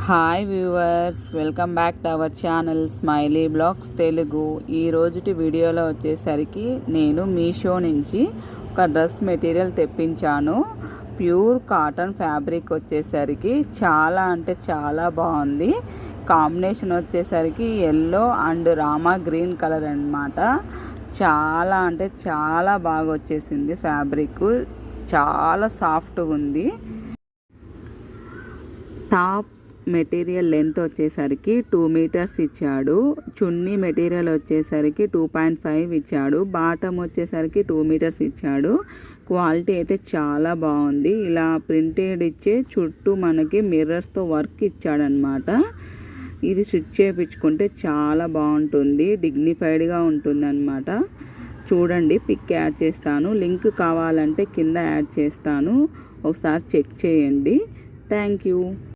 Hi viewers, welcome back to our channel Smiley Blogs Telugu. ఈ రోజుటి వీడియోలో వచ్చేసరికి నేను మీషో నుంచి ఒక డ్రెస్ మెటీరియల్ తెప్పించాను. ప్యూర్ కాటన్ ఫ్యాబ్రిక్ వచ్చేసరికి చాలా అంటే చాలా బాగుంది. కాంబినేషన్ వచ్చేసరికి yellow and Rama green colour అన్నమాట. చాలా అంటే చాలా బాగా వచ్చేసింది. ఫ్యాబ్రిక్ చాలా సాఫ్ట్గా ఉంది. టాప్ మెటీరియల్ లెంత్ వచ్చేసరికి 2 మీటర్స్ ఇచ్చాడు. చున్నీ మెటీరియల్ వచ్చేసరికి 2.5 ఇచ్చాడు. బాటమ్ వచ్చేసరికి 2 మీటర్స్ ఇచ్చాడు. క్వాలిటీ అయితే చాలా బాగుంది. ఇలా ప్రింటెడ్ ఇచ్చే చుట్టూ మనకి మిర్రర్స్తో వర్క్ ఇచ్చాడనమాట. ఇది స్టిచ్ చేయించుకుంటే చాలా బాగుంటుంది, డిగ్నిఫైడ్గా ఉంటుంది అనమాట. చూడండి, పిక్ యాడ్ చేస్తాను. లింక్ కావాలంటే కింద యాడ్ చేస్తాను, ఒకసారి చెక్ చేయండి. Thank you.